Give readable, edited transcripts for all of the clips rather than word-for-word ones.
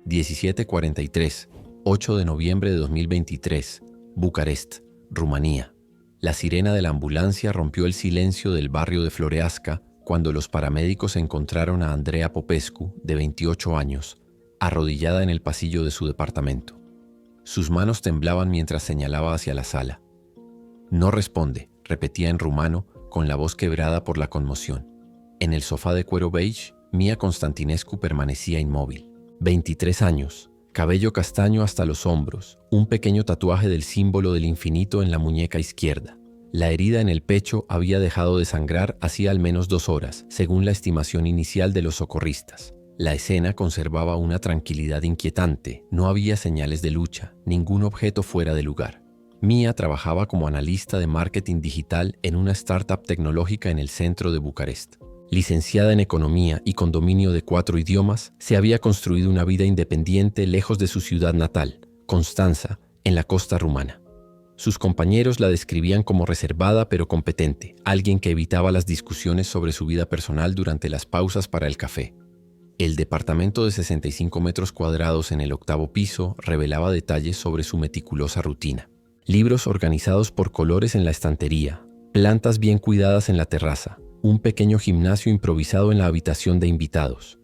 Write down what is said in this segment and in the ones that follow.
17:43, 8 de noviembre de 2023, Bucarest, Rumanía. La sirena de la ambulancia rompió el silencio del barrio de Floreasca cuando los paramédicos encontraron a Andreea Popescu, de 28 años, arrodillada en el pasillo de su departamento. Sus manos temblaban mientras señalaba hacia la sala. «No responde», repetía en rumano, con la voz quebrada por la conmoción. En el sofá de cuero beige, Mia Constantinescu permanecía inmóvil. 23 años, cabello castaño hasta los hombros, un pequeño tatuaje del símbolo del infinito en la muñeca izquierda. La herida en el pecho había dejado de sangrar hacía al menos 2 horas, según la estimación inicial de los socorristas. La escena conservaba una tranquilidad inquietante, no había señales de lucha, ningún objeto fuera de lugar. Mia trabajaba como analista de marketing digital en una startup tecnológica en el centro de Bucarest. Licenciada en economía y con dominio de 4 idiomas, se había construido una vida independiente lejos de su ciudad natal, Constanța, en la costa rumana. Sus compañeros la describían como reservada pero competente, alguien que evitaba las discusiones sobre su vida personal durante las pausas para el café. El departamento de 65 metros cuadrados en el 8º piso revelaba detalles sobre su meticulosa rutina. Libros organizados por colores en la estantería, plantas bien cuidadas en la terraza, un pequeño gimnasio improvisado en la habitación de invitados.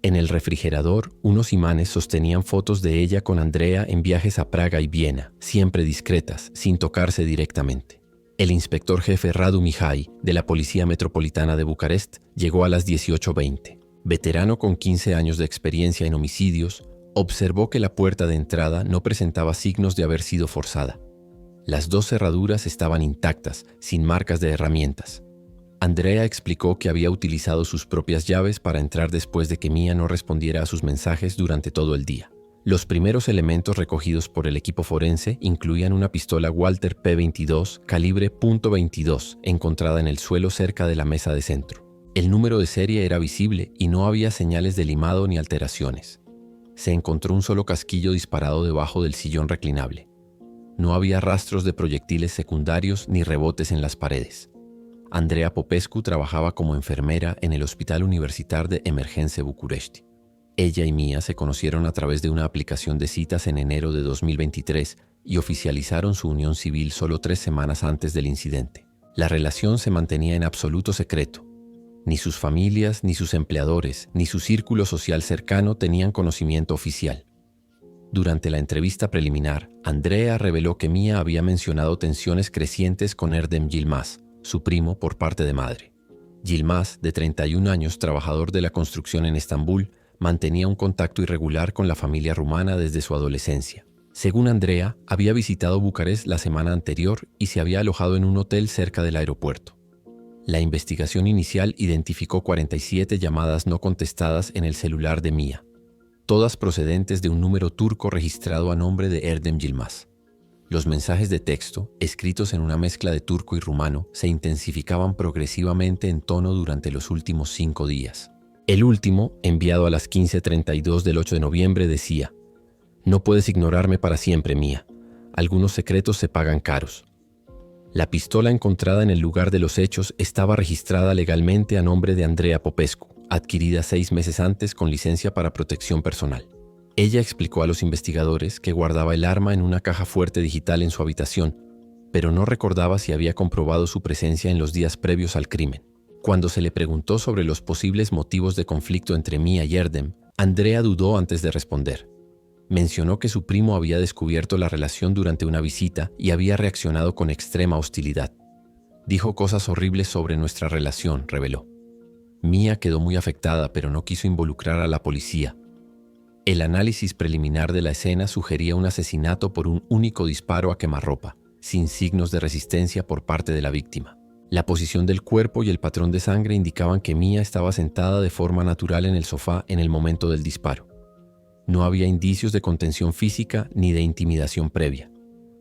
En el refrigerador, unos imanes sostenían fotos de ella con Andreea en viajes a Praga y Viena, siempre discretas, sin tocarse directamente. El inspector jefe Radu Mihai, de la Policía Metropolitana de Bucarest, llegó a las 18:20. Veterano con 15 años de experiencia en homicidios, observó que la puerta de entrada no presentaba signos de haber sido forzada. Las 2 cerraduras estaban intactas, sin marcas de herramientas. Andreea explicó que había utilizado sus propias llaves para entrar después de que Mia no respondiera a sus mensajes durante todo el día. Los primeros elementos recogidos por el equipo forense incluían una pistola Walther P22 calibre .22 encontrada en el suelo cerca de la mesa de centro. El número de serie era visible y no había señales de limado ni alteraciones. Se encontró un solo casquillo disparado debajo del sillón reclinable. No había rastros de proyectiles secundarios ni rebotes en las paredes. Andreea Popescu trabajaba como enfermera en el Hospital Universitar de Emergențe București. Ella y Mia se conocieron a través de una aplicación de citas en enero de 2023 y oficializaron su unión civil solo 3 semanas antes del incidente. La relación se mantenía en absoluto secreto. Ni sus familias, ni sus empleadores, ni su círculo social cercano tenían conocimiento oficial. Durante la entrevista preliminar, Andreea reveló que Mia había mencionado tensiones crecientes con Erdem Yilmaz, su primo por parte de madre. Yilmaz, de 31 años, trabajador de la construcción en Estambul, mantenía un contacto irregular con la familia rumana desde su adolescencia. Según Andreea, había visitado Bucarest la semana anterior y se había alojado en un hotel cerca del aeropuerto. La investigación inicial identificó 47 llamadas no contestadas en el celular de Mia, todas procedentes de un número turco registrado a nombre de Erdem Yilmaz. Los mensajes de texto, escritos en una mezcla de turco y rumano, se intensificaban progresivamente en tono durante los últimos 5 días. El último, enviado a las 15:32 del 8 de noviembre, decía: «No puedes ignorarme para siempre, Mia. Algunos secretos se pagan caros». La pistola encontrada en el lugar de los hechos estaba registrada legalmente a nombre de Andreea Popescu, adquirida 6 meses antes con licencia para protección personal. Ella explicó a los investigadores que guardaba el arma en una caja fuerte digital en su habitación, pero no recordaba si había comprobado su presencia en los días previos al crimen. Cuando se le preguntó sobre los posibles motivos de conflicto entre Mia y Erdem, Andreea dudó antes de responder. Mencionó que su primo había descubierto la relación durante una visita y había reaccionado con extrema hostilidad. «Dijo cosas horribles sobre nuestra relación», reveló. Mia quedó muy afectada, pero no quiso involucrar a la policía. El análisis preliminar de la escena sugería un asesinato por un único disparo a quemarropa, sin signos de resistencia por parte de la víctima. La posición del cuerpo y el patrón de sangre indicaban que Mia estaba sentada de forma natural en el sofá en el momento del disparo. No había indicios de contención física ni de intimidación previa.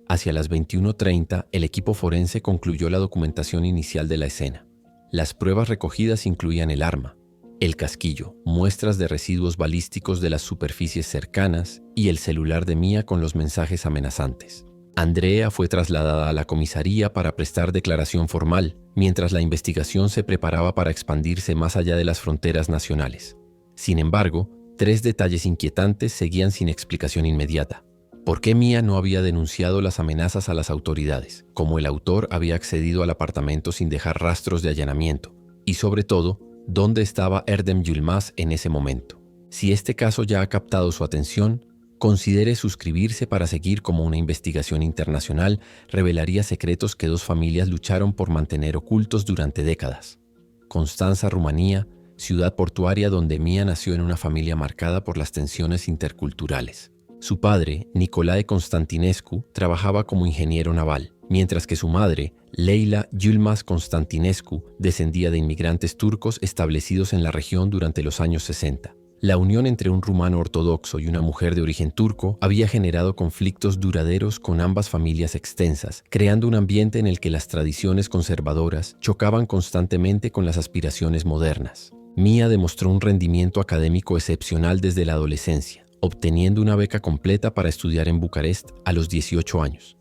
Hacia las 21:30, el equipo forense concluyó la documentación inicial de la escena. Las pruebas recogidas incluían el arma, el casquillo, muestras de residuos balísticos de las superficies cercanas y el celular de Mia con los mensajes amenazantes. Andreea fue trasladada a la comisaría para prestar declaración formal, mientras la investigación se preparaba para expandirse más allá de las fronteras nacionales. Sin embargo, 3 detalles inquietantes seguían sin explicación inmediata. ¿Por qué Mia no había denunciado las amenazas a las autoridades? ¿Cómo el autor había accedido al apartamento sin dejar rastros de allanamiento? Y sobre todo, ¿dónde estaba Erdem Yılmaz en ese momento? Si este caso ya ha captado su atención, considere suscribirse para seguir como una investigación internacional revelaría secretos que 2 familias lucharon por mantener ocultos durante décadas. Constanța, Rumanía, ciudad portuaria donde Mia nació en una familia marcada por las tensiones interculturales. Su padre, Nicolae Constantinescu, trabajaba como ingeniero naval, mientras que su madre, Leyla Yılmaz Constantinescu, descendía de inmigrantes turcos establecidos en la región durante los años 60. La unión entre un rumano ortodoxo y una mujer de origen turco había generado conflictos duraderos con ambas familias extensas, creando un ambiente en el que las tradiciones conservadoras chocaban constantemente con las aspiraciones modernas. Mia demostró un rendimiento académico excepcional desde la adolescencia, obteniendo una beca completa para estudiar en Bucarest a los 18 años.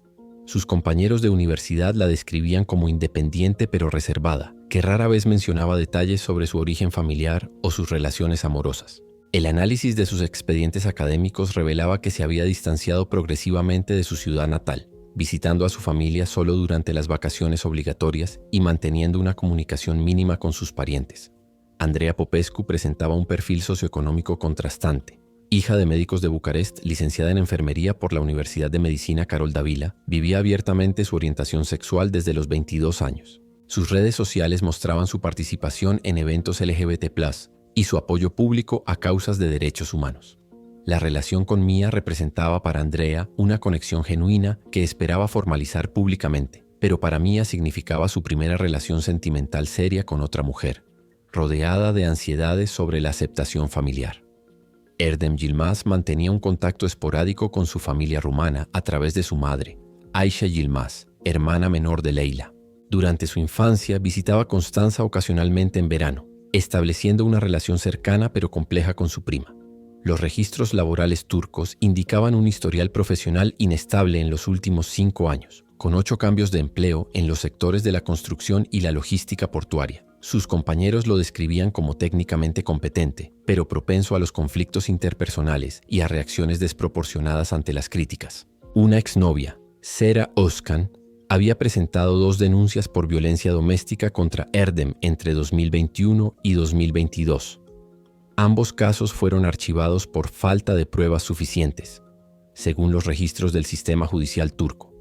Sus compañeros de universidad la describían como independiente pero reservada, que rara vez mencionaba detalles sobre su origen familiar o sus relaciones amorosas. El análisis de sus expedientes académicos revelaba que se había distanciado progresivamente de su ciudad natal, visitando a su familia solo durante las vacaciones obligatorias y manteniendo una comunicación mínima con sus parientes. Andreea Popescu presentaba un perfil socioeconómico contrastante. Hija de médicos de Bucarest, licenciada en enfermería por la Universidad de Medicina Carol Dávila, vivía abiertamente su orientación sexual desde los 22 años. Sus redes sociales mostraban su participación en eventos LGBT+, y su apoyo público a causas de derechos humanos. La relación con Mia representaba para Andreea una conexión genuina que esperaba formalizar públicamente, pero para Mia significaba su primera relación sentimental seria con otra mujer, rodeada de ansiedades sobre la aceptación familiar. Erdem Yılmaz mantenía un contacto esporádico con su familia rumana a través de su madre, Ayşe Yılmaz, hermana menor de Leyla. Durante su infancia visitaba Constanța ocasionalmente en verano, estableciendo una relación cercana pero compleja con su prima. Los registros laborales turcos indicaban un historial profesional inestable en los últimos 5 años, con 8 cambios de empleo en los sectores de la construcción y la logística portuaria. Sus compañeros lo describían como técnicamente competente, pero propenso a los conflictos interpersonales y a reacciones desproporcionadas ante las críticas. Una exnovia, Sera Özkan, había presentado 2 denuncias por violencia doméstica contra Erdem entre 2021 y 2022. Ambos casos fueron archivados por falta de pruebas suficientes, según los registros del sistema judicial turco.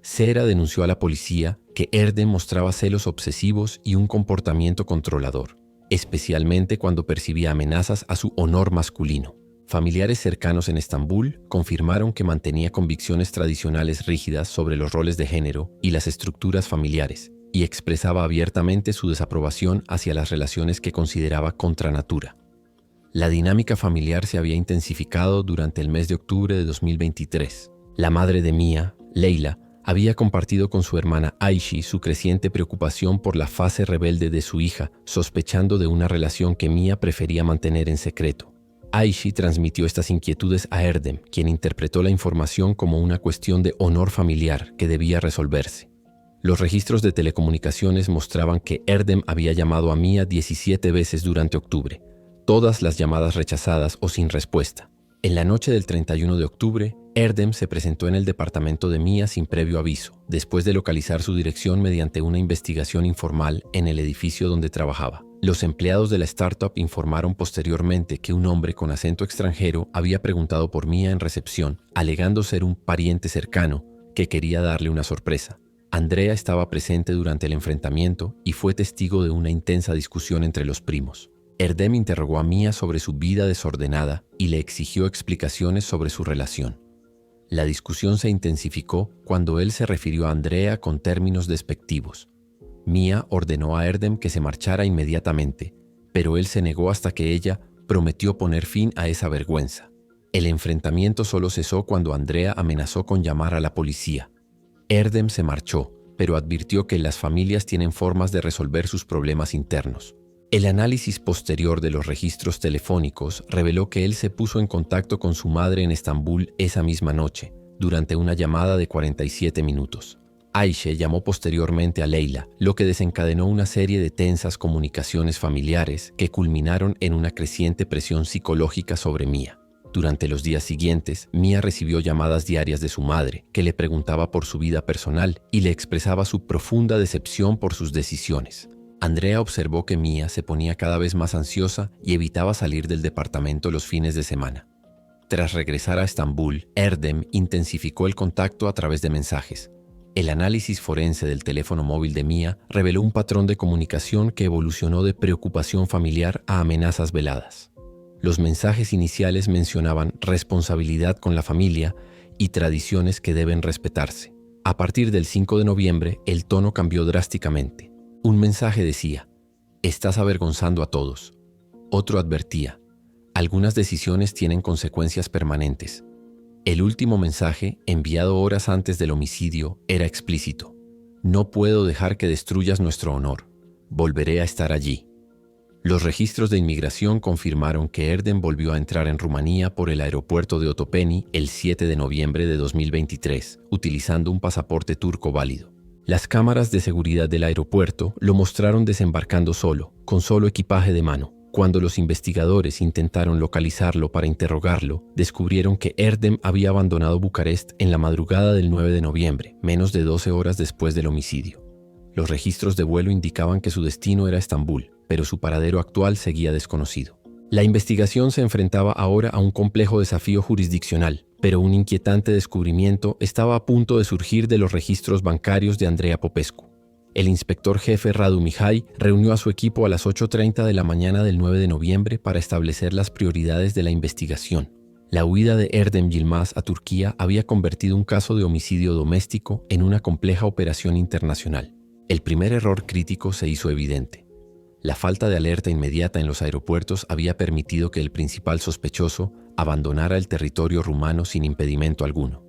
Sera denunció a la policía que Erdem mostraba celos obsesivos y un comportamiento controlador, especialmente cuando percibía amenazas a su honor masculino. Familiares cercanos en Estambul confirmaron que mantenía convicciones tradicionales rígidas sobre los roles de género y las estructuras familiares, y expresaba abiertamente su desaprobación hacia las relaciones que consideraba contra natura. La dinámica familiar se había intensificado durante el mes de octubre de 2023. La madre de Mia, Leyla, había compartido con su hermana Ayşe su creciente preocupación por la fase rebelde de su hija, sospechando de una relación que Mia prefería mantener en secreto. Ayşe transmitió estas inquietudes a Erdem, quien interpretó la información como una cuestión de honor familiar que debía resolverse. Los registros de telecomunicaciones mostraban que Erdem había llamado a Mia 17 veces durante octubre, todas las llamadas rechazadas o sin respuesta. En la noche del 31 de octubre, Erdem se presentó en el departamento de Mia sin previo aviso, después de localizar su dirección mediante una investigación informal en el edificio donde trabajaba. Los empleados de la startup informaron posteriormente que un hombre con acento extranjero había preguntado por Mia en recepción, alegando ser un pariente cercano que quería darle una sorpresa. Andrea estaba presente durante el enfrentamiento y fue testigo de una intensa discusión entre los primos. Erdem interrogó a Mia sobre su vida desordenada y le exigió explicaciones sobre su relación. La discusión se intensificó cuando él se refirió a Andrea con términos despectivos. Mia ordenó a Erdem que se marchara inmediatamente, pero él se negó hasta que ella prometió poner fin a esa vergüenza. El enfrentamiento solo cesó cuando Andrea amenazó con llamar a la policía. Erdem se marchó, pero advirtió que las familias tienen formas de resolver sus problemas internos. El análisis posterior de los registros telefónicos reveló que él se puso en contacto con su madre en Estambul esa misma noche, durante una llamada de 47 minutos. Ayşe llamó posteriormente a Leyla, lo que desencadenó una serie de tensas comunicaciones familiares que culminaron en una creciente presión psicológica sobre Mia. Durante los días siguientes, Mia recibió llamadas diarias de su madre, que le preguntaba por su vida personal y le expresaba su profunda decepción por sus decisiones. Andrea observó que Mia se ponía cada vez más ansiosa y evitaba salir del departamento los fines de semana. Tras regresar a Estambul, Erdem intensificó el contacto a través de mensajes. El análisis forense del teléfono móvil de Mia reveló un patrón de comunicación que evolucionó de preocupación familiar a amenazas veladas. Los mensajes iniciales mencionaban responsabilidad con la familia y tradiciones que deben respetarse. A partir del 5 de noviembre, el tono cambió drásticamente. Un mensaje decía: «Estás avergonzando a todos». Otro advertía: «Algunas decisiones tienen consecuencias permanentes». El último mensaje, enviado horas antes del homicidio, era explícito: «No puedo dejar que destruyas nuestro honor. Volveré a estar allí». Los registros de inmigración confirmaron que Erdem volvió a entrar en Rumanía por el aeropuerto de Otopeni el 7 de noviembre de 2023, utilizando un pasaporte turco válido. Las cámaras de seguridad del aeropuerto lo mostraron desembarcando solo, con solo equipaje de mano. Cuando los investigadores intentaron localizarlo para interrogarlo, descubrieron que Erdem había abandonado Bucarest en la madrugada del 9 de noviembre, menos de 12 horas después del homicidio. Los registros de vuelo indicaban que su destino era Estambul, pero su paradero actual seguía desconocido. La investigación se enfrentaba ahora a un complejo desafío jurisdiccional, pero un inquietante descubrimiento estaba a punto de surgir de los registros bancarios de Andrea Popescu. El inspector jefe Radu Mihai reunió a su equipo a las 8:30 de la mañana del 9 de noviembre para establecer las prioridades de la investigación. La huida de Erdem Yilmaz a Turquía había convertido un caso de homicidio doméstico en una compleja operación internacional. El primer error crítico se hizo evidente. La falta de alerta inmediata en los aeropuertos había permitido que el principal sospechoso abandonara el territorio rumano sin impedimento alguno.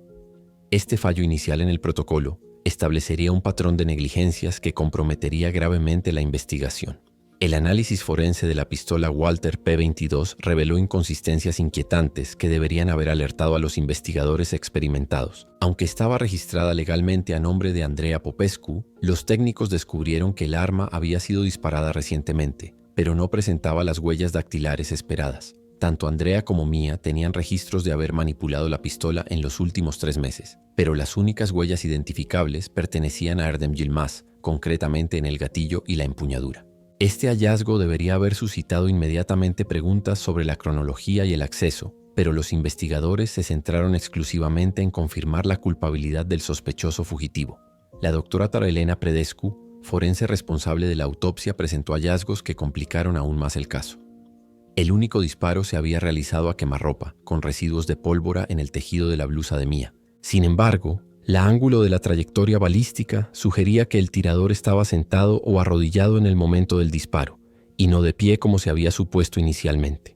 Este fallo inicial en el protocolo establecería un patrón de negligencias que comprometería gravemente la investigación. El análisis forense de la pistola Walther P22 reveló inconsistencias inquietantes que deberían haber alertado a los investigadores experimentados. Aunque estaba registrada legalmente a nombre de Andrea Popescu, los técnicos descubrieron que el arma había sido disparada recientemente, pero no presentaba las huellas dactilares esperadas. Tanto Andrea como Mia tenían registros de haber manipulado la pistola en los últimos 3 meses, pero las únicas huellas identificables pertenecían a Erdem Yilmaz, concretamente en el gatillo y la empuñadura. Este hallazgo debería haber suscitado inmediatamente preguntas sobre la cronología y el acceso, pero los investigadores se centraron exclusivamente en confirmar la culpabilidad del sospechoso fugitivo. La doctora Tarelena Predescu, forense responsable de la autopsia, presentó hallazgos que complicaron aún más el caso. El único disparo se había realizado a quemarropa, con residuos de pólvora en el tejido de la blusa de Mia. Sin embargo, el ángulo de la trayectoria balística sugería que el tirador estaba sentado o arrodillado en el momento del disparo, y no de pie como se había supuesto inicialmente.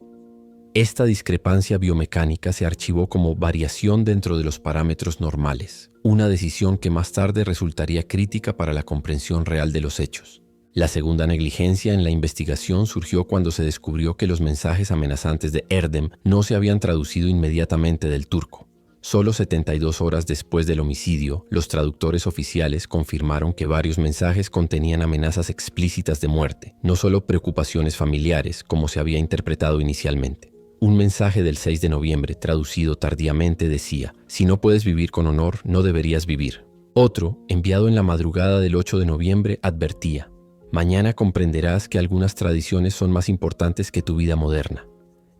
Esta discrepancia biomecánica se archivó como variación dentro de los parámetros normales, una decisión que más tarde resultaría crítica para la comprensión real de los hechos. La segunda negligencia en la investigación surgió cuando se descubrió que los mensajes amenazantes de Erdem no se habían traducido inmediatamente del turco. Solo 72 horas después del homicidio, los traductores oficiales confirmaron que varios mensajes contenían amenazas explícitas de muerte, no solo preocupaciones familiares, como se había interpretado inicialmente. Un mensaje del 6 de noviembre, traducido tardíamente, decía: «Si no puedes vivir con honor, no deberías vivir». Otro, enviado en la madrugada del 8 de noviembre, advertía: «Mañana comprenderás que algunas tradiciones son más importantes que tu vida moderna».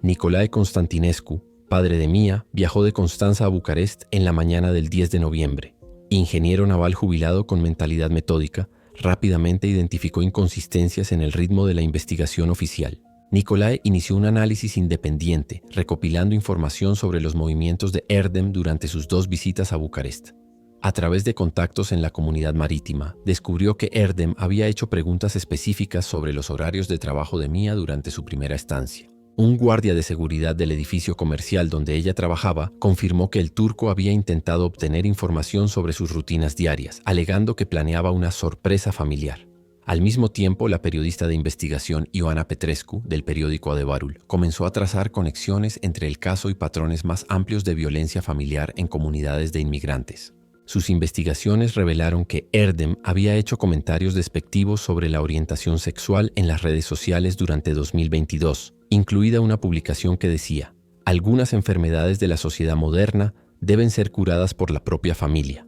Nicolae Constantinescu, padre de Mia, viajó de Constanza a Bucarest en la mañana del 10 de noviembre. Ingeniero naval jubilado con mentalidad metódica, rápidamente identificó inconsistencias en el ritmo de la investigación oficial. Nicolae inició un análisis independiente, recopilando información sobre los movimientos de Erdem durante sus 2 visitas a Bucarest. A través de contactos en la comunidad marítima, descubrió que Erdem había hecho preguntas específicas sobre los horarios de trabajo de Mia durante su primera estancia. Un guardia de seguridad del edificio comercial donde ella trabajaba confirmó que el turco había intentado obtener información sobre sus rutinas diarias, alegando que planeaba una sorpresa familiar. Al mismo tiempo, la periodista de investigación Ioana Petrescu, del periódico Adevarul, comenzó a trazar conexiones entre el caso y patrones más amplios de violencia familiar en comunidades de inmigrantes. Sus investigaciones revelaron que Erdem había hecho comentarios despectivos sobre la orientación sexual en las redes sociales durante 2022, incluida una publicación que decía: "Algunas enfermedades de la sociedad moderna deben ser curadas por la propia familia".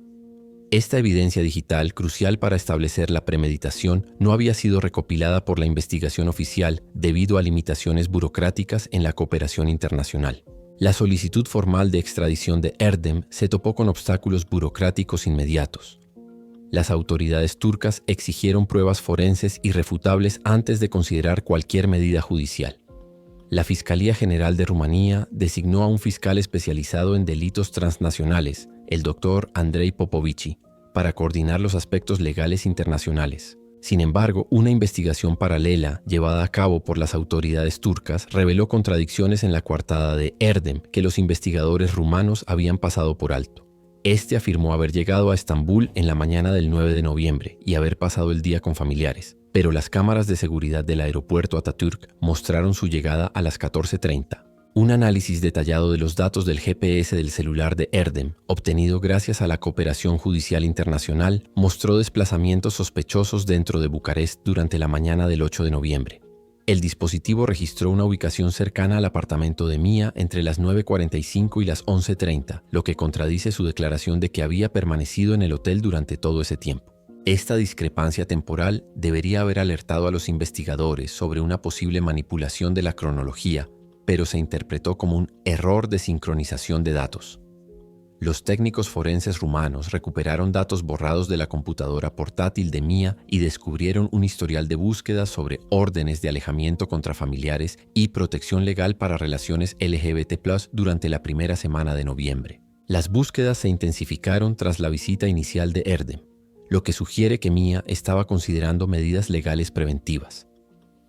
Esta evidencia digital, crucial para establecer la premeditación, no había sido recopilada por la investigación oficial debido a limitaciones burocráticas en la cooperación internacional. La solicitud formal de extradición de Erdem se topó con obstáculos burocráticos inmediatos. Las autoridades turcas exigieron pruebas forenses irrefutables antes de considerar cualquier medida judicial. La Fiscalía General de Rumanía designó a un fiscal especializado en delitos transnacionales, el doctor Andrei Popovici, para coordinar los aspectos legales internacionales. Sin embargo, una investigación paralela llevada a cabo por las autoridades turcas reveló contradicciones en la coartada de Erdem que los investigadores rumanos habían pasado por alto. Este afirmó haber llegado a Estambul en la mañana del 9 de noviembre y haber pasado el día con familiares, pero las cámaras de seguridad del aeropuerto Atatürk mostraron su llegada a las 14:30. Un análisis detallado de los datos del GPS del celular de Erdem, obtenido gracias a la cooperación judicial internacional, mostró desplazamientos sospechosos dentro de Bucarest durante la mañana del 8 de noviembre. El dispositivo registró una ubicación cercana al apartamento de Mia entre las 9:45 y las 11:30, lo que contradice su declaración de que había permanecido en el hotel durante todo ese tiempo. Esta discrepancia temporal debería haber alertado a los investigadores sobre una posible manipulación de la cronología, pero se interpretó como un error de sincronización de datos. Los técnicos forenses rumanos recuperaron datos borrados de la computadora portátil de Mia y descubrieron un historial de búsqueda sobre órdenes de alejamiento contra familiares y protección legal para relaciones LGBT+ durante la primera semana de noviembre. Las búsquedas se intensificaron tras la visita inicial de Erdem, lo que sugiere que Mia estaba considerando medidas legales preventivas.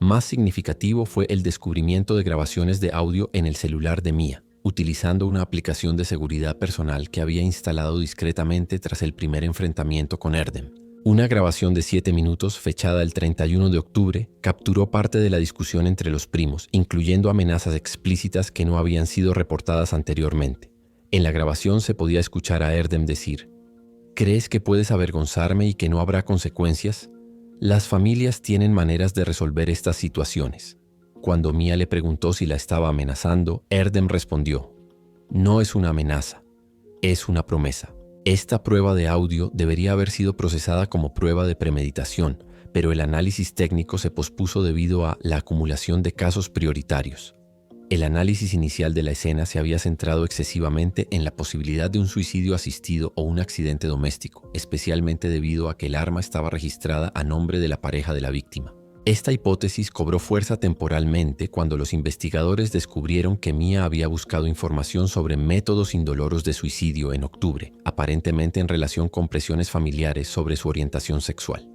Más significativo fue el descubrimiento de grabaciones de audio en el celular de Mia, utilizando una aplicación de seguridad personal que había instalado discretamente tras el primer enfrentamiento con Erdem. Una grabación de 7 minutos, fechada el 31 de octubre, capturó parte de la discusión entre los primos, incluyendo amenazas explícitas que no habían sido reportadas anteriormente. En la grabación se podía escuchar a Erdem decir: "¿Crees que puedes avergonzarme y que no habrá consecuencias? Las familias tienen maneras de resolver estas situaciones". Cuando Mia le preguntó si la estaba amenazando, Erdem respondió: "No es una amenaza, es una promesa". Esta prueba de audio debería haber sido procesada como prueba de premeditación, pero el análisis técnico se pospuso debido a la acumulación de casos prioritarios. El análisis inicial de la escena se había centrado excesivamente en la posibilidad de un suicidio asistido o un accidente doméstico, especialmente debido a que el arma estaba registrada a nombre de la pareja de la víctima. Esta hipótesis cobró fuerza temporalmente cuando los investigadores descubrieron que Mia había buscado información sobre métodos indoloros de suicidio en octubre, aparentemente en relación con presiones familiares sobre su orientación sexual.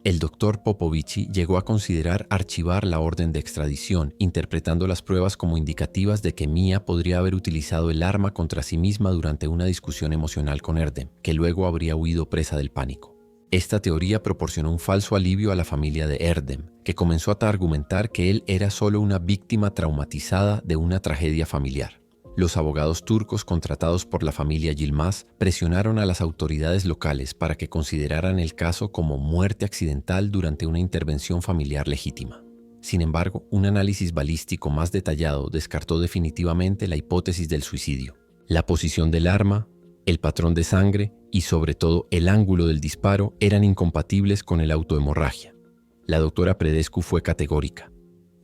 El doctor Popovici llegó a considerar archivar la orden de extradición, interpretando las pruebas como indicativas de que Mia podría haber utilizado el arma contra sí misma durante una discusión emocional con Erdem, que luego habría huido presa del pánico. Esta teoría proporcionó un falso alivio a la familia de Erdem, que comenzó a argumentar que él era solo una víctima traumatizada de una tragedia familiar. Los abogados turcos contratados por la familia Yilmaz presionaron a las autoridades locales para que consideraran el caso como muerte accidental durante una intervención familiar legítima. Sin embargo, un análisis balístico más detallado descartó definitivamente la hipótesis del suicidio. La posición del arma, el patrón de sangre y, sobre todo, el ángulo del disparo eran incompatibles con el autohemorragia. La doctora Predescu fue categórica: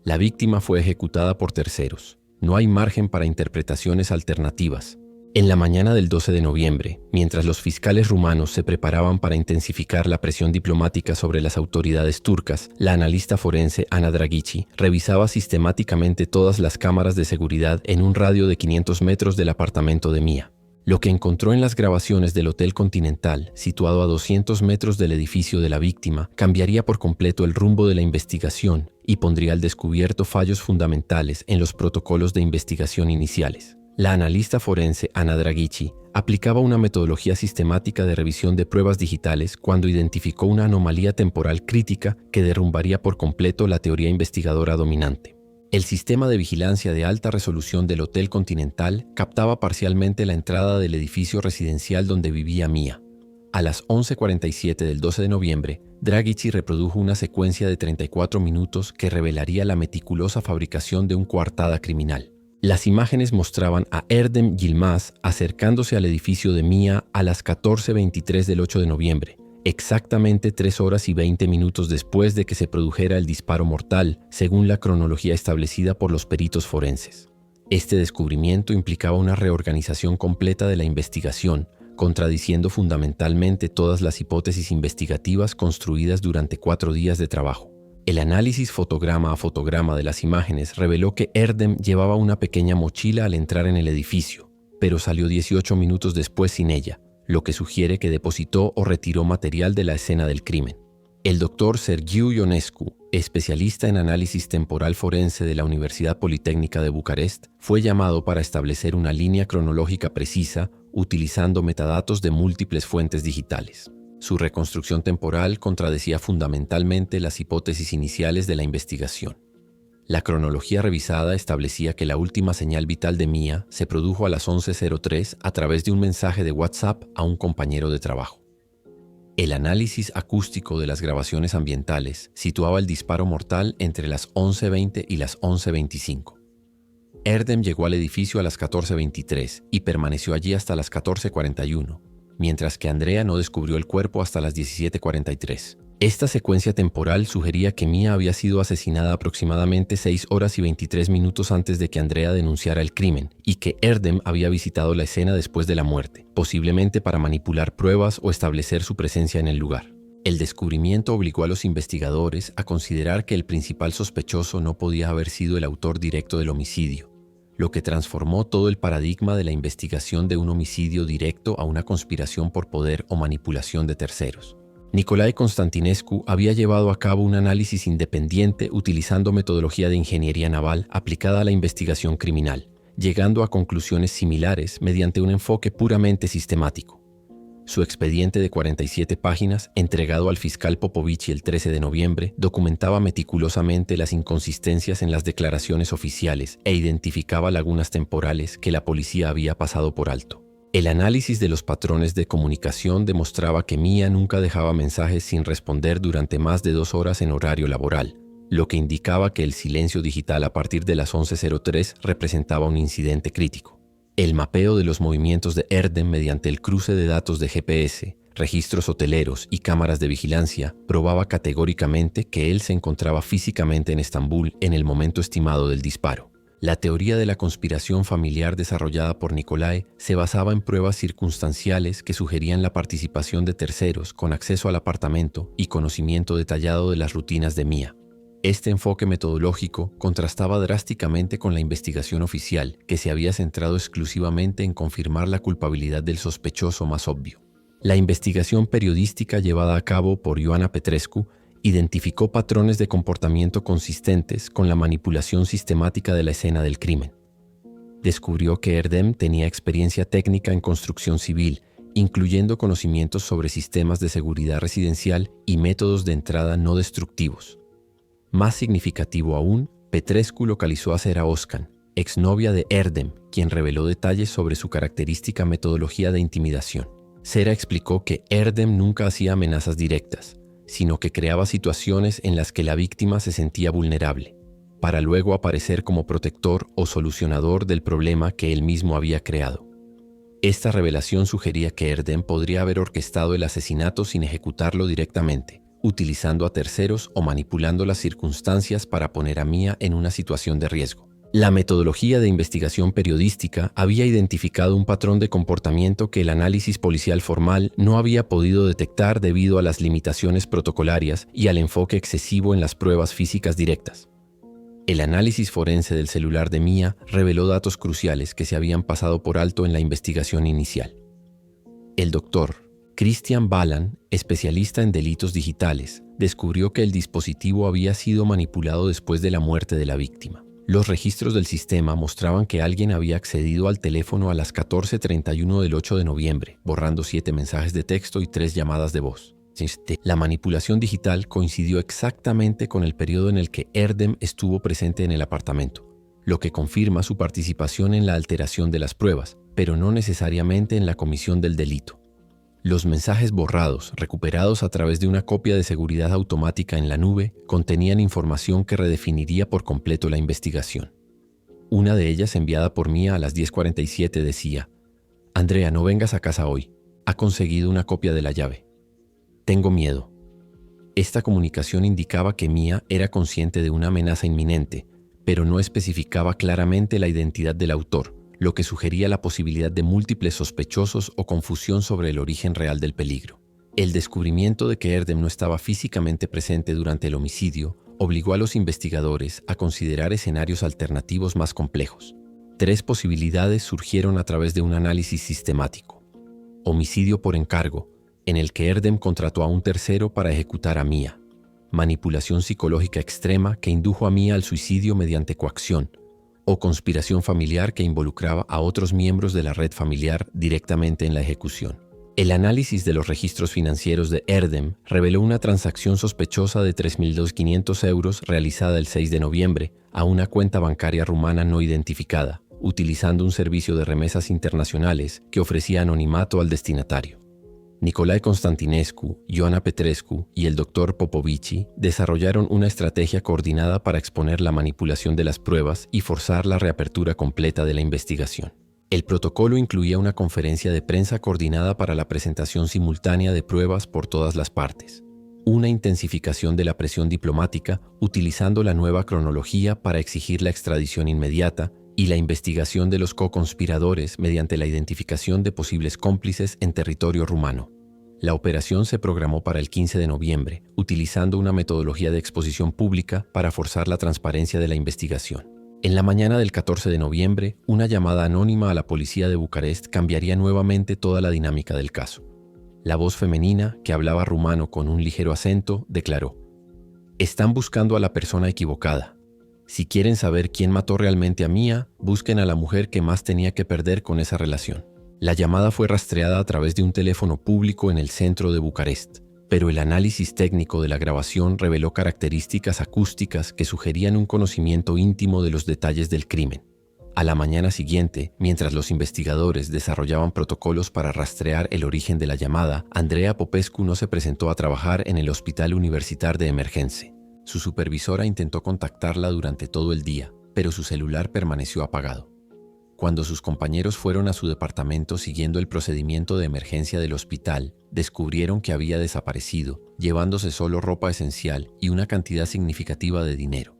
la víctima fue ejecutada por terceros. No hay margen para interpretaciones alternativas. En la mañana del 12 de noviembre, mientras los fiscales rumanos se preparaban para intensificar la presión diplomática sobre las autoridades turcas, la analista forense Ana Draghici revisaba sistemáticamente todas las cámaras de seguridad en un radio de 500 metros del apartamento de Mia. Lo que encontró en las grabaciones del Hotel Continental, situado a 200 metros del edificio de la víctima, cambiaría por completo el rumbo de la investigación y pondría al descubierto fallos fundamentales en los protocolos de investigación iniciales. La analista forense Ana Draghici aplicaba una metodología sistemática de revisión de pruebas digitales cuando identificó una anomalía temporal crítica que derrumbaría por completo la teoría investigadora dominante. El sistema de vigilancia de alta resolución del Hotel Continental captaba parcialmente la entrada del edificio residencial donde vivía Mia. A las 11:47 del 12 de noviembre, Dragici reprodujo una secuencia de 34 minutos que revelaría la meticulosa fabricación de un coartada criminal. Las imágenes mostraban a Erdem Yilmaz acercándose al edificio de Mia a las 14:23 del 8 de noviembre, exactamente 3 horas y 20 minutos después de que se produjera el disparo mortal, según la cronología establecida por los peritos forenses. Este descubrimiento implicaba una reorganización completa de la investigación, contradiciendo fundamentalmente todas las hipótesis investigativas construidas durante 4 días de trabajo. El análisis fotograma a fotograma de las imágenes reveló que Erdem llevaba una pequeña mochila al entrar en el edificio, pero salió 18 minutos después sin ella, lo que sugiere que depositó o retiró material de la escena del crimen. El doctor Sergiu Ionescu, especialista en análisis temporal forense de la Universidad Politécnica de Bucarest, fue llamado para establecer una línea cronológica precisa utilizando metadatos de múltiples fuentes digitales. Su reconstrucción temporal contradecía fundamentalmente las hipótesis iniciales de la investigación. La cronología revisada establecía que la última señal vital de Mia se produjo a las 11:03 a través de un mensaje de WhatsApp a un compañero de trabajo. El análisis acústico de las grabaciones ambientales situaba el disparo mortal entre las 11:20 y las 11:25. Erdem llegó al edificio a las 14:23 y permaneció allí hasta las 14:41, mientras que Andrea no descubrió el cuerpo hasta las 17:43. Esta secuencia temporal sugería que Mia había sido asesinada aproximadamente 6 horas y 23 minutos antes de que Andrea denunciara el crimen y que Erdem había visitado la escena después de la muerte, posiblemente para manipular pruebas o establecer su presencia en el lugar. El descubrimiento obligó a los investigadores a considerar que el principal sospechoso no podía haber sido el autor directo del homicidio, lo que transformó todo el paradigma de la investigación de un homicidio directo a una conspiración por poder o manipulación de terceros. Nicolae Constantinescu había llevado a cabo un análisis independiente utilizando metodología de ingeniería naval aplicada a la investigación criminal, llegando a conclusiones similares mediante un enfoque puramente sistemático. Su expediente de 47 páginas, entregado al fiscal Popovici el 13 de noviembre, documentaba meticulosamente las inconsistencias en las declaraciones oficiales e identificaba lagunas temporales que la policía había pasado por alto. El análisis de los patrones de comunicación demostraba que Mia nunca dejaba mensajes sin responder durante más de 2 horas en horario laboral, lo que indicaba que el silencio digital a partir de las 11:03 representaba un incidente crítico. El mapeo de los movimientos de Erdem mediante el cruce de datos de GPS, registros hoteleros y cámaras de vigilancia probaba categóricamente que él se encontraba físicamente en Estambul en el momento estimado del disparo. La teoría de la conspiración familiar desarrollada por Nicolae se basaba en pruebas circunstanciales que sugerían la participación de terceros con acceso al apartamento y conocimiento detallado de las rutinas de Mia. Este enfoque metodológico contrastaba drásticamente con la investigación oficial, que se había centrado exclusivamente en confirmar la culpabilidad del sospechoso más obvio. La investigación periodística llevada a cabo por Ioana Petrescu identificó patrones de comportamiento consistentes con la manipulación sistemática de la escena del crimen. Descubrió que Erdem tenía experiencia técnica en construcción civil, incluyendo conocimientos sobre sistemas de seguridad residencial y métodos de entrada no destructivos. Más significativo aún, Petrescu localizó a Sera Oskan, exnovia de Erdem, quien reveló detalles sobre su característica metodología de intimidación. Sera explicó que Erdem nunca hacía amenazas directas, sino que creaba situaciones en las que la víctima se sentía vulnerable, para luego aparecer como protector o solucionador del problema que él mismo había creado. Esta revelación sugería que Erdem podría haber orquestado el asesinato sin ejecutarlo directamente, utilizando a terceros o manipulando las circunstancias para poner a Mia en una situación de riesgo. La metodología de investigación periodística había identificado un patrón de comportamiento que el análisis policial formal no había podido detectar debido a las limitaciones protocolarias y al enfoque excesivo en las pruebas físicas directas. El análisis forense del celular de Mia reveló datos cruciales que se habían pasado por alto en la investigación inicial. El doctor Christian Balan, especialista en delitos digitales, descubrió que el dispositivo había sido manipulado después de la muerte de la víctima. Los registros del sistema mostraban que alguien había accedido al teléfono a las 14:31 del 8 de noviembre, borrando 7 mensajes de texto y 3 llamadas de voz. La manipulación digital coincidió exactamente con el periodo en el que Erdem estuvo presente en el apartamento, lo que confirma su participación en la alteración de las pruebas, pero no necesariamente en la comisión del delito. Los mensajes borrados, recuperados a través de una copia de seguridad automática en la nube, contenían información que redefiniría por completo la investigación. Una de ellas, enviada por Mia a las 10:47, decía: «Andrea, no vengas a casa hoy. Ha conseguido una copia de la llave. Tengo miedo». Esta comunicación indicaba que Mia era consciente de una amenaza inminente, pero no especificaba claramente la identidad del autor, lo que sugería la posibilidad de múltiples sospechosos o confusión sobre el origen real del peligro. El descubrimiento de que Erdem no estaba físicamente presente durante el homicidio obligó a los investigadores a considerar escenarios alternativos más complejos. 3 posibilidades surgieron a través de un análisis sistemático. Homicidio por encargo, en el que Erdem contrató a un tercero para ejecutar a Mia. Manipulación psicológica extrema que indujo a Mia al suicidio mediante coacción, o conspiración familiar que involucraba a otros miembros de la red familiar directamente en la ejecución. El análisis de los registros financieros de Erdem reveló una transacción sospechosa de 3.500 euros realizada el 6 de noviembre a una cuenta bancaria rumana no identificada, utilizando un servicio de remesas internacionales que ofrecía anonimato al destinatario. Nicolae Constantinescu, Ioana Petrescu y el Dr. Popovici desarrollaron una estrategia coordinada para exponer la manipulación de las pruebas y forzar la reapertura completa de la investigación. El protocolo incluía una conferencia de prensa coordinada para la presentación simultánea de pruebas por todas las partes, una intensificación de la presión diplomática utilizando la nueva cronología para exigir la extradición inmediata y la investigación de los co-conspiradores mediante la identificación de posibles cómplices en territorio rumano. La operación se programó para el 15 de noviembre, utilizando una metodología de exposición pública para forzar la transparencia de la investigación. En la mañana del 14 de noviembre, una llamada anónima a la policía de Bucarest cambiaría nuevamente toda la dinámica del caso. La voz femenina, que hablaba rumano con un ligero acento, declaró: «Están buscando a la persona equivocada. Si quieren saber quién mató realmente a Mia, busquen a la mujer que más tenía que perder con esa relación». La llamada fue rastreada a través de un teléfono público en el centro de Bucarest, pero el análisis técnico de la grabación reveló características acústicas que sugerían un conocimiento íntimo de los detalles del crimen. A la mañana siguiente, mientras los investigadores desarrollaban protocolos para rastrear el origen de la llamada, Andrea Popescu no se presentó a trabajar en el Hospital Universitar de Emergențe. Su supervisora intentó contactarla durante todo el día, pero su celular permaneció apagado. Cuando sus compañeros fueron a su departamento siguiendo el procedimiento de emergencia del hospital, descubrieron que había desaparecido, llevándose solo ropa esencial y una cantidad significativa de dinero.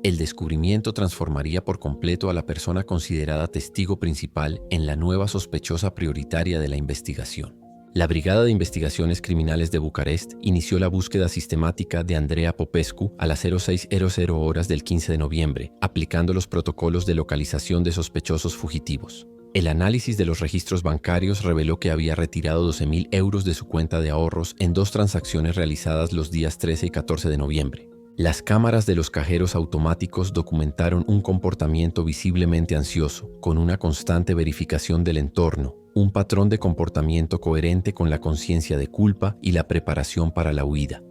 El descubrimiento transformaría por completo a la persona considerada testigo principal en la nueva sospechosa prioritaria de la investigación. La Brigada de Investigaciones Criminales de Bucarest inició la búsqueda sistemática de Andrea Popescu a las 06:00 horas del 15 de noviembre, aplicando los protocolos de localización de sospechosos fugitivos. El análisis de los registros bancarios reveló que había retirado 12.000 euros de su cuenta de ahorros en 2 transacciones realizadas los días 13 y 14 de noviembre. Las cámaras de los cajeros automáticos documentaron un comportamiento visiblemente ansioso, con una constante verificación del entorno, un patrón de comportamiento coherente con la conciencia de culpa y la preparación para la huida.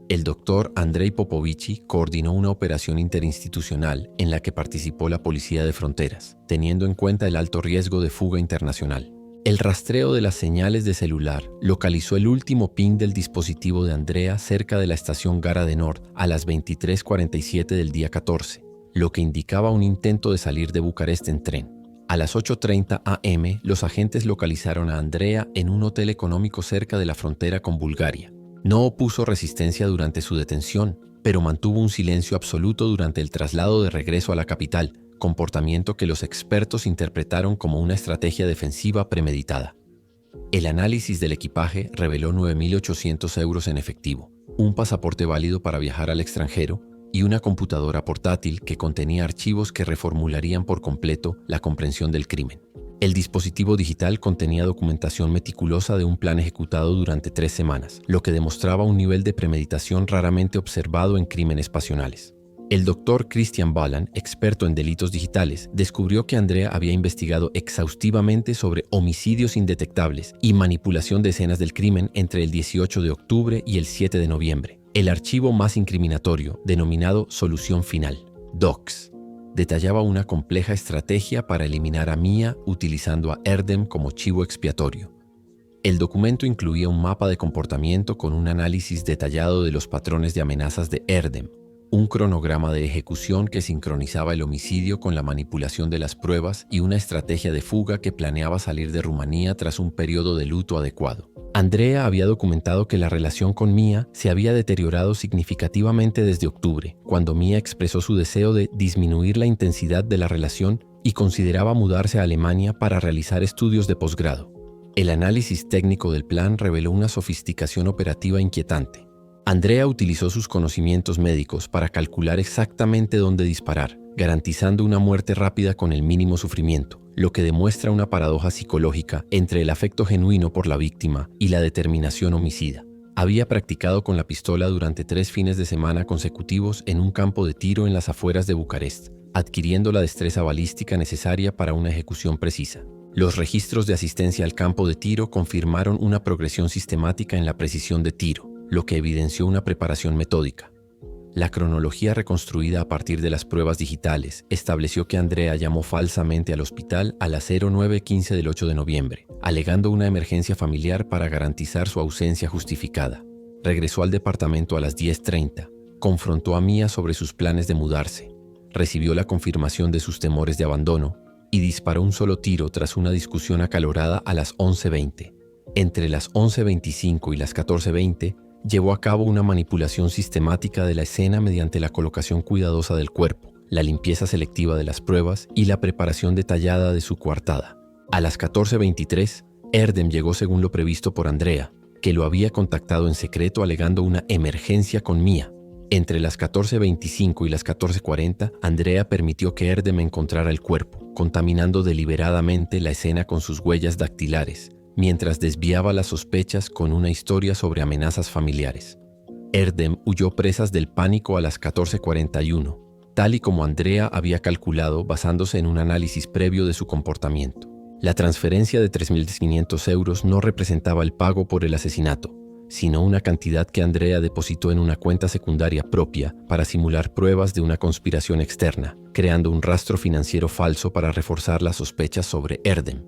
El doctor Andrei Popovici coordinó una operación interinstitucional en la que participó la Policía de Fronteras, teniendo en cuenta el alto riesgo de fuga internacional. El rastreo de las señales de celular localizó el último ping del dispositivo de Andrea cerca de la estación Gara de Nord a las 23:47 del día 14, lo que indicaba un intento de salir de Bucarest en tren. A las 8:30 am, los agentes localizaron a Andrea en un hotel económico cerca de la frontera con Bulgaria. No opuso resistencia durante su detención, pero mantuvo un silencio absoluto durante el traslado de regreso a la capital, comportamiento que los expertos interpretaron como una estrategia defensiva premeditada. El análisis del equipaje reveló 9.800 euros en efectivo, un pasaporte válido para viajar al extranjero y una computadora portátil que contenía archivos que reformularían por completo la comprensión del crimen. El dispositivo digital contenía documentación meticulosa de un plan ejecutado durante 3 semanas, lo que demostraba un nivel de premeditación raramente observado en crímenes pasionales. El doctor Christian Ballan, experto en delitos digitales, descubrió que Andrea había investigado exhaustivamente sobre homicidios indetectables y manipulación de escenas del crimen entre el 18 de octubre y el 7 de noviembre. El archivo más incriminatorio, denominado Solución Final, DOCS, detallaba una compleja estrategia para eliminar a Mia utilizando a Erdem como chivo expiatorio. El documento incluía un mapa de comportamiento con un análisis detallado de los patrones de amenazas de Erdem, un cronograma de ejecución que sincronizaba el homicidio con la manipulación de las pruebas y una estrategia de fuga que planeaba salir de Rumanía tras un periodo de luto adecuado. Andrea había documentado que la relación con Mia se había deteriorado significativamente desde octubre, cuando Mia expresó su deseo de disminuir la intensidad de la relación y consideraba mudarse a Alemania para realizar estudios de posgrado. El análisis técnico del plan reveló una sofisticación operativa inquietante. Andrea utilizó sus conocimientos médicos para calcular exactamente dónde disparar, garantizando una muerte rápida con el mínimo sufrimiento, lo que demuestra una paradoja psicológica entre el afecto genuino por la víctima y la determinación homicida. Había practicado con la pistola durante 3 fines de semana consecutivos en un campo de tiro en las afueras de Bucarest, adquiriendo la destreza balística necesaria para una ejecución precisa. Los registros de asistencia al campo de tiro confirmaron una progresión sistemática en la precisión de tiro, lo que evidenció una preparación metódica. La cronología reconstruida a partir de las pruebas digitales estableció que Andrea llamó falsamente al hospital a las 09:15 del 8 de noviembre, alegando una emergencia familiar para garantizar su ausencia justificada. Regresó al departamento a las 10:30, confrontó a Mia sobre sus planes de mudarse, recibió la confirmación de sus temores de abandono y disparó un solo tiro tras una discusión acalorada a las 11:20. Entre las 11:25 y las 14:20, llevó a cabo una manipulación sistemática de la escena mediante la colocación cuidadosa del cuerpo, la limpieza selectiva de las pruebas y la preparación detallada de su coartada. A las 14:23, Erdem llegó según lo previsto por Andrea, que lo había contactado en secreto alegando una emergencia con Mia. Entre las 14:25 y las 14:40, Andrea permitió que Erdem encontrara el cuerpo, contaminando deliberadamente la escena con sus huellas dactilares, mientras desviaba las sospechas con una historia sobre amenazas familiares. Erdem huyó presas del pánico a las 14:41, tal y como Andrea había calculado basándose en un análisis previo de su comportamiento. La transferencia de 3.500 euros no representaba el pago por el asesinato, sino una cantidad que Andrea depositó en una cuenta secundaria propia para simular pruebas de una conspiración externa, creando un rastro financiero falso para reforzar las sospechas sobre Erdem.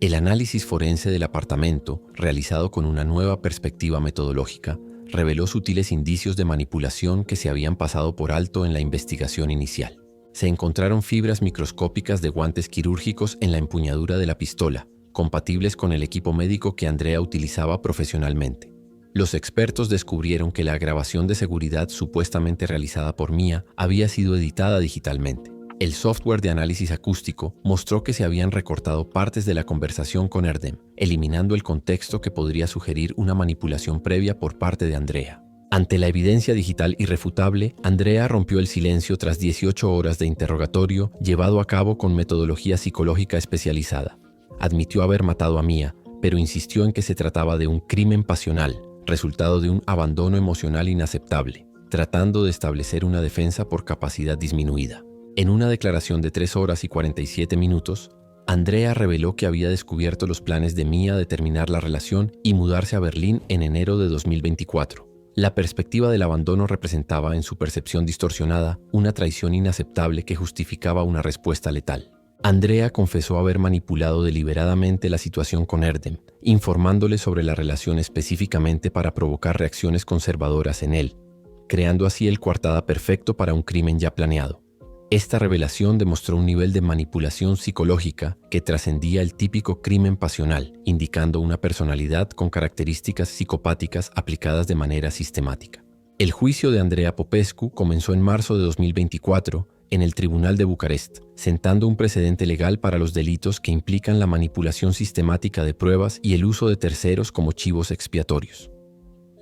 El análisis forense del apartamento, realizado con una nueva perspectiva metodológica, reveló sutiles indicios de manipulación que se habían pasado por alto en la investigación inicial. Se encontraron fibras microscópicas de guantes quirúrgicos en la empuñadura de la pistola, compatibles con el equipo médico que Andrea utilizaba profesionalmente. Los expertos descubrieron que la grabación de seguridad supuestamente realizada por Mia había sido editada digitalmente. El software de análisis acústico mostró que se habían recortado partes de la conversación con Erdem, eliminando el contexto que podría sugerir una manipulación previa por parte de Andrea. Ante la evidencia digital irrefutable, Andrea rompió el silencio tras 18 horas de interrogatorio llevado a cabo con metodología psicológica especializada. Admitió haber matado a Mia, pero insistió en que se trataba de un crimen pasional, resultado de un abandono emocional inaceptable, tratando de establecer una defensa por capacidad disminuida. En una declaración de 3 horas y 47 minutos, Andrea reveló que había descubierto los planes de Mia de terminar la relación y mudarse a Berlín en enero de 2024. La perspectiva del abandono representaba, en su percepción distorsionada, una traición inaceptable que justificaba una respuesta letal. Andrea confesó haber manipulado deliberadamente la situación con Erdem, informándole sobre la relación específicamente para provocar reacciones conservadoras en él, creando así el coartada perfecto para un crimen ya planeado. Esta revelación demostró un nivel de manipulación psicológica que trascendía el típico crimen pasional, indicando una personalidad con características psicopáticas aplicadas de manera sistemática. El juicio de Andrea Popescu comenzó en marzo de 2024 en el Tribunal de Bucarest, sentando un precedente legal para los delitos que implican la manipulación sistemática de pruebas y el uso de terceros como chivos expiatorios.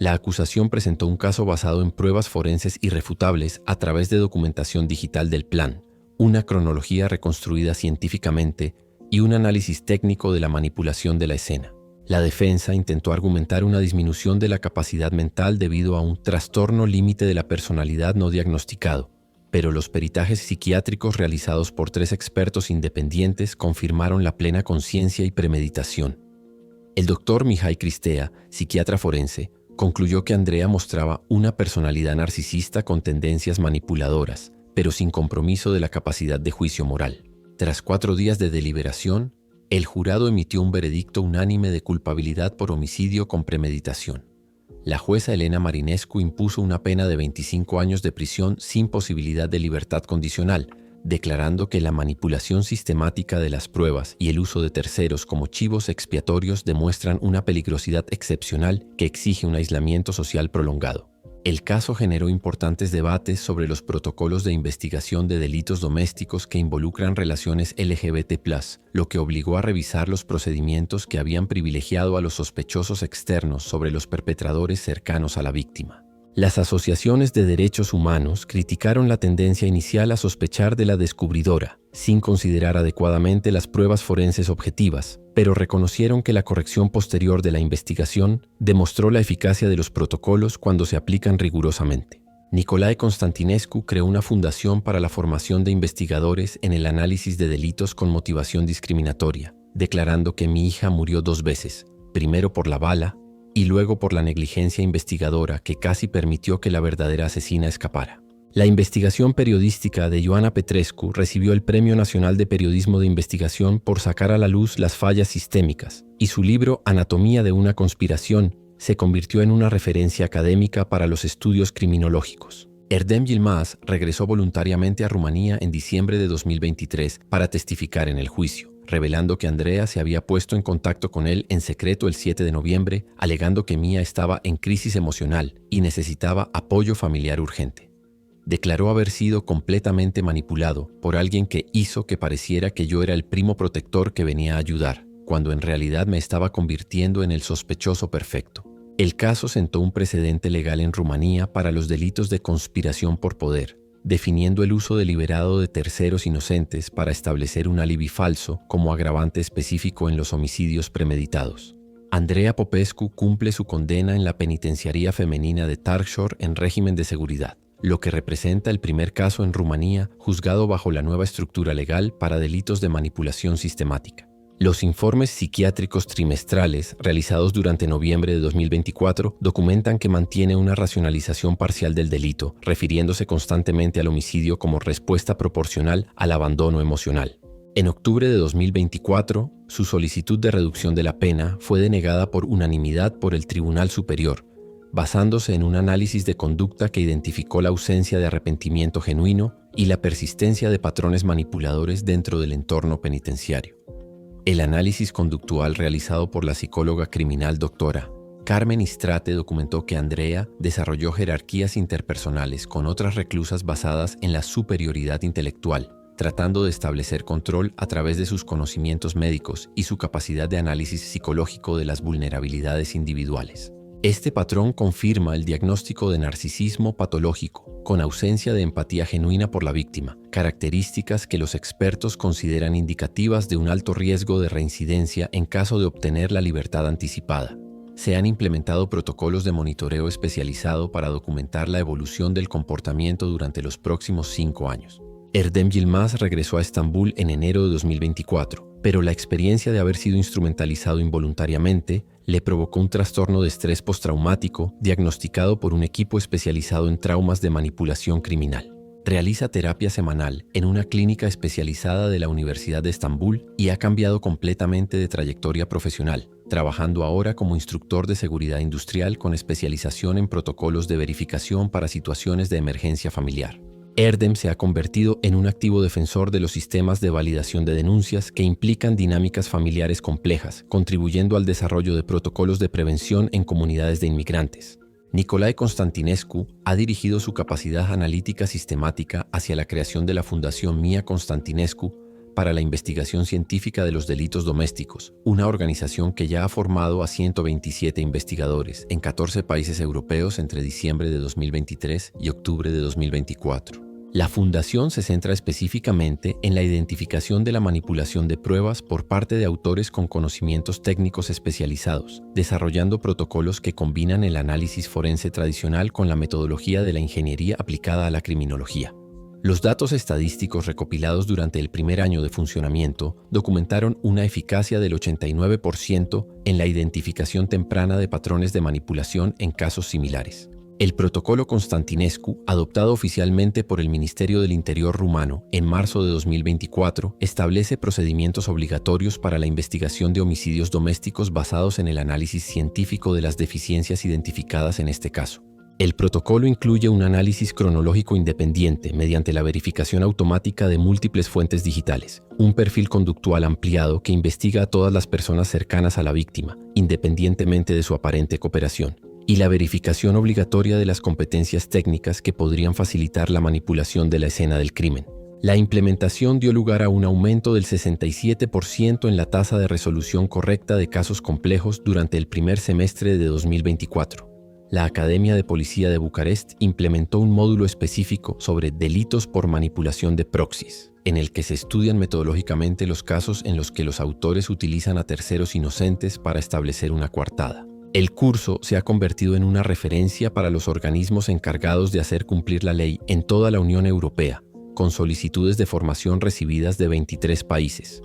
La acusación presentó un caso basado en pruebas forenses irrefutables a través de documentación digital del plan, una cronología reconstruida científicamente y un análisis técnico de la manipulación de la escena. La defensa intentó argumentar una disminución de la capacidad mental debido a un trastorno límite de la personalidad no diagnosticado, pero los peritajes psiquiátricos realizados por 3 expertos independientes confirmaron la plena conciencia y premeditación. El doctor Mihai Cristea, psiquiatra forense, concluyó que Andrea mostraba una personalidad narcisista con tendencias manipuladoras, pero sin compromiso de la capacidad de juicio moral. Tras 4 días de deliberación, el jurado emitió un veredicto unánime de culpabilidad por homicidio con premeditación. La jueza Elena Marinescu impuso una pena de 25 años de prisión sin posibilidad de libertad condicional, declarando que la manipulación sistemática de las pruebas y el uso de terceros como chivos expiatorios demuestran una peligrosidad excepcional que exige un aislamiento social prolongado. El caso generó importantes debates sobre los protocolos de investigación de delitos domésticos que involucran relaciones LGBT+, lo que obligó a revisar los procedimientos que habían privilegiado a los sospechosos externos sobre los perpetradores cercanos a la víctima. Las asociaciones de derechos humanos criticaron la tendencia inicial a sospechar de la descubridora, sin considerar adecuadamente las pruebas forenses objetivas, pero reconocieron que la corrección posterior de la investigación demostró la eficacia de los protocolos cuando se aplican rigurosamente. Nicolae Constantinescu creó una fundación para la formación de investigadores en el análisis de delitos con motivación discriminatoria, declarando que mi hija murió 2 veces, primero por la bala y luego por la negligencia investigadora que casi permitió que la verdadera asesina escapara. La investigación periodística de Ioana Petrescu recibió el Premio Nacional de Periodismo de Investigación por sacar a la luz las fallas sistémicas, y su libro Anatomía de una conspiración se convirtió en una referencia académica para los estudios criminológicos. Erdem Yilmaz regresó voluntariamente a Rumanía en diciembre de 2023 para testificar en el juicio, revelando que Andrea se había puesto en contacto con él en secreto el 7 de noviembre, alegando que Mia estaba en crisis emocional y necesitaba apoyo familiar urgente. Declaró haber sido completamente manipulado por alguien que hizo que pareciera que yo era el primo protector que venía a ayudar, cuando en realidad me estaba convirtiendo en el sospechoso perfecto. El caso sentó un precedente legal en Rumanía para los delitos de conspiración por poder, definiendo el uso deliberado de terceros inocentes para establecer un alibi falso como agravante específico en los homicidios premeditados. Andrea Popescu cumple su condena en la penitenciaría femenina de Târgu en régimen de seguridad, lo que representa el primer caso en Rumanía juzgado bajo la nueva estructura legal para delitos de manipulación sistemática. Los informes psiquiátricos trimestrales realizados durante noviembre de 2024 documentan que mantiene una racionalización parcial del delito, refiriéndose constantemente al homicidio como respuesta proporcional al abandono emocional. En octubre de 2024, su solicitud de reducción de la pena fue denegada por unanimidad por el Tribunal Superior, basándose en un análisis de conducta que identificó la ausencia de arrepentimiento genuino y la persistencia de patrones manipuladores dentro del entorno penitenciario. El análisis conductual realizado por la psicóloga criminal Dra. Carmen Istrate documentó que Andrea desarrolló jerarquías interpersonales con otras reclusas basadas en la superioridad intelectual, tratando de establecer control a través de sus conocimientos médicos y su capacidad de análisis psicológico de las vulnerabilidades individuales. Este patrón confirma el diagnóstico de narcisismo patológico, con ausencia de empatía genuina por la víctima, características que los expertos consideran indicativas de un alto riesgo de reincidencia en caso de obtener la libertad anticipada. Se han implementado protocolos de monitoreo especializado para documentar la evolución del comportamiento durante los próximos 5 años. Erdem Yilmaz regresó a Estambul en enero de 2024, pero la experiencia de haber sido instrumentalizado involuntariamente le provocó un trastorno de estrés postraumático diagnosticado por un equipo especializado en traumas de manipulación criminal. Realiza terapia semanal en una clínica especializada de la Universidad de Estambul y ha cambiado completamente de trayectoria profesional, trabajando ahora como instructor de seguridad industrial con especialización en protocolos de verificación para situaciones de emergencia familiar. Erdem se ha convertido en un activo defensor de los sistemas de validación de denuncias que implican dinámicas familiares complejas, contribuyendo al desarrollo de protocolos de prevención en comunidades de inmigrantes. Nicolae Constantinescu ha dirigido su capacidad analítica sistemática hacia la creación de la Fundación Mia Constantinescu para la investigación científica de los delitos domésticos, una organización que ya ha formado a 127 investigadores en 14 países europeos entre diciembre de 2023 y octubre de 2024. La fundación se centra específicamente en la identificación de la manipulación de pruebas por parte de autores con conocimientos técnicos especializados, desarrollando protocolos que combinan el análisis forense tradicional con la metodología de la ingeniería aplicada a la criminología. Los datos estadísticos recopilados durante el primer año de funcionamiento documentaron una eficacia del 89% en la identificación temprana de patrones de manipulación en casos similares. El protocolo Constantinescu, adoptado oficialmente por el Ministerio del Interior rumano en marzo de 2024, establece procedimientos obligatorios para la investigación de homicidios domésticos basados en el análisis científico de las deficiencias identificadas en este caso. El protocolo incluye un análisis cronológico independiente mediante la verificación automática de múltiples fuentes digitales, un perfil conductual ampliado que investiga a todas las personas cercanas a la víctima, independientemente de su aparente cooperación, y la verificación obligatoria de las competencias técnicas que podrían facilitar la manipulación de la escena del crimen. La implementación dio lugar a un aumento del 67% en la tasa de resolución correcta de casos complejos durante el primer semestre de 2024. La Academia de Policía de Bucarest implementó un módulo específico sobre delitos por manipulación de proxies, en el que se estudian metodológicamente los casos en los que los autores utilizan a terceros inocentes para establecer una coartada. El curso se ha convertido en una referencia para los organismos encargados de hacer cumplir la ley en toda la Unión Europea, con solicitudes de formación recibidas de 23 países.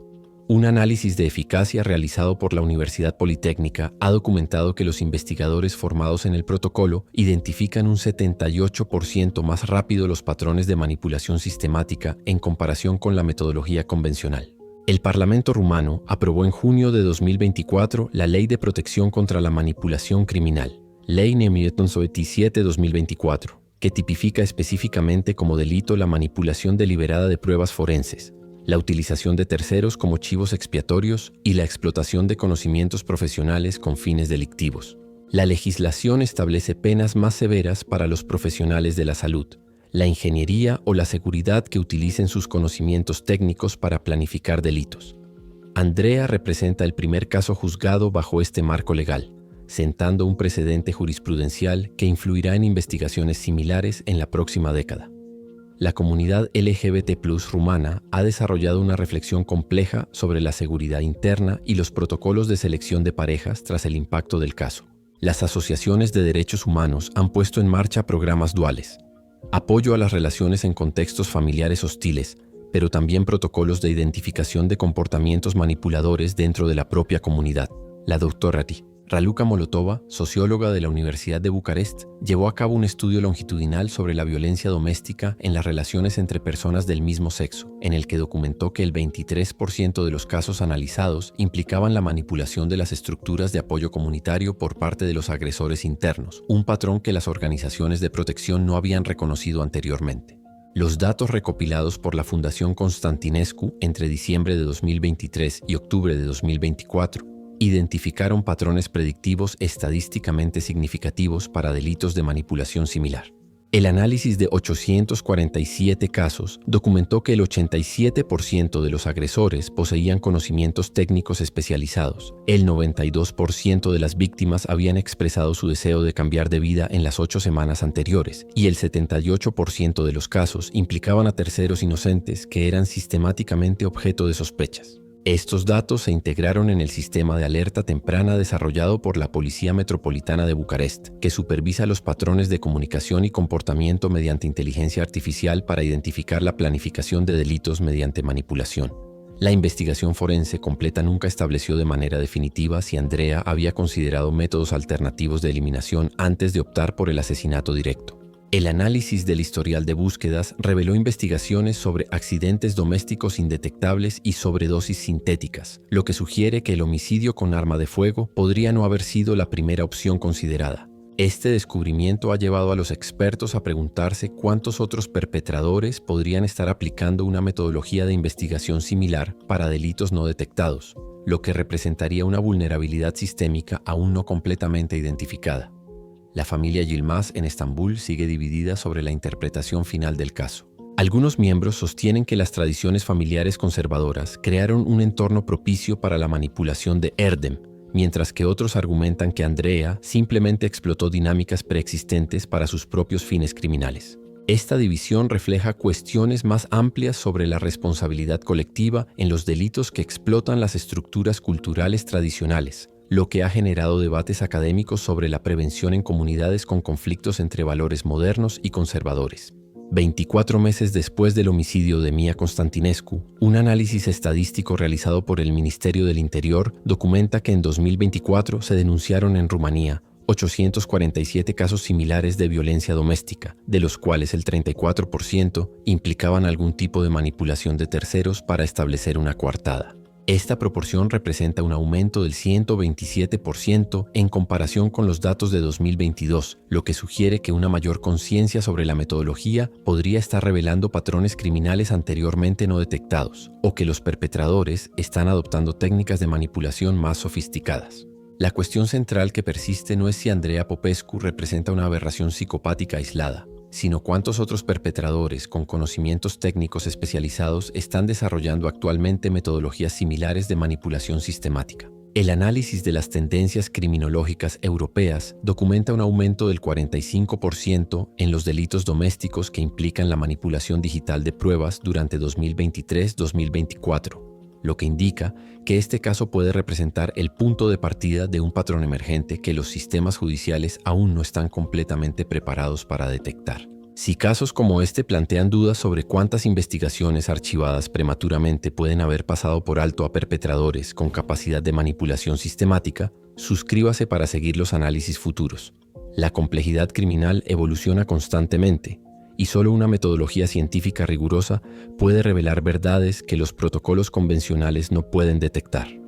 Un análisis de eficacia realizado por la Universidad Politécnica ha documentado que los investigadores formados en el protocolo identifican un 78% más rápido los patrones de manipulación sistemática en comparación con la metodología convencional. El Parlamento rumano aprobó en junio de 2024 la Ley de Protección contra la Manipulación Criminal, Ley nr. 7/2024, que tipifica específicamente como delito la manipulación deliberada de pruebas forenses, la utilización de terceros como chivos expiatorios y la explotación de conocimientos profesionales con fines delictivos. La legislación establece penas más severas para los profesionales de la salud, la ingeniería o la seguridad que utilicen sus conocimientos técnicos para planificar delitos. Andrea representa el primer caso juzgado bajo este marco legal, sentando un precedente jurisprudencial que influirá en investigaciones similares en la próxima década. La comunidad LGBT+ rumana ha desarrollado una reflexión compleja sobre la seguridad interna y los protocolos de selección de parejas tras el impacto del caso. Las asociaciones de derechos humanos han puesto en marcha programas duales: apoyo a las relaciones en contextos familiares hostiles, pero también protocolos de identificación de comportamientos manipuladores dentro de la propia comunidad. La doctora Raluca Molotova, socióloga de la Universidad de Bucarest, llevó a cabo un estudio longitudinal sobre la violencia doméstica en las relaciones entre personas del mismo sexo, en el que documentó que el 23% de los casos analizados implicaban la manipulación de las estructuras de apoyo comunitario por parte de los agresores internos, un patrón que las organizaciones de protección no habían reconocido anteriormente. Los datos recopilados por la Fundación Constantinescu entre diciembre de 2023 y octubre de 2024 identificaron patrones predictivos estadísticamente significativos para delitos de manipulación similar. El análisis de 847 casos documentó que el 87% de los agresores poseían conocimientos técnicos especializados, el 92% de las víctimas habían expresado su deseo de cambiar de vida en las 8 semanas anteriores, y el 78% de los casos implicaban a terceros inocentes que eran sistemáticamente objeto de sospechas. Estos datos se integraron en el sistema de alerta temprana desarrollado por la Policía Metropolitana de Bucarest, que supervisa los patrones de comunicación y comportamiento mediante inteligencia artificial para identificar la planificación de delitos mediante manipulación. La investigación forense completa nunca estableció de manera definitiva si Andrea había considerado métodos alternativos de eliminación antes de optar por el asesinato directo. El análisis del historial de búsquedas reveló investigaciones sobre accidentes domésticos indetectables y sobredosis sintéticas, lo que sugiere que el homicidio con arma de fuego podría no haber sido la primera opción considerada. Este descubrimiento ha llevado a los expertos a preguntarse cuántos otros perpetradores podrían estar aplicando una metodología de investigación similar para delitos no detectados, lo que representaría una vulnerabilidad sistémica aún no completamente identificada. La familia Yilmaz en Estambul sigue dividida sobre la interpretación final del caso. Algunos miembros sostienen que las tradiciones familiares conservadoras crearon un entorno propicio para la manipulación de Erdem, mientras que otros argumentan que Andrea simplemente explotó dinámicas preexistentes para sus propios fines criminales. Esta división refleja cuestiones más amplias sobre la responsabilidad colectiva en los delitos que explotan las estructuras culturales tradicionales, lo que ha generado debates académicos sobre la prevención en comunidades con conflictos entre valores modernos y conservadores. 24 meses después del homicidio de Mia Constantinescu, un análisis estadístico realizado por el Ministerio del Interior documenta que en 2024 se denunciaron en Rumanía 847 casos similares de violencia doméstica, de los cuales el 34% implicaban algún tipo de manipulación de terceros para establecer una coartada. Esta proporción representa un aumento del 127% en comparación con los datos de 2022, lo que sugiere que una mayor conciencia sobre la metodología podría estar revelando patrones criminales anteriormente no detectados, o que los perpetradores están adoptando técnicas de manipulación más sofisticadas. La cuestión central que persiste no es si Andreea Popescu representa una aberración psicopática aislada, sino cuántos otros perpetradores con conocimientos técnicos especializados están desarrollando actualmente metodologías similares de manipulación sistemática. El análisis de las tendencias criminológicas europeas documenta un aumento del 45% en los delitos domésticos que implican la manipulación digital de pruebas durante 2023-2024. Lo que indica que este caso puede representar el punto de partida de un patrón emergente que los sistemas judiciales aún no están completamente preparados para detectar. Si casos como este plantean dudas sobre cuántas investigaciones archivadas prematuramente pueden haber pasado por alto a perpetradores con capacidad de manipulación sistemática, suscríbase para seguir los análisis futuros. La complejidad criminal evoluciona constantemente, y solo una metodología científica rigurosa puede revelar verdades que los protocolos convencionales no pueden detectar.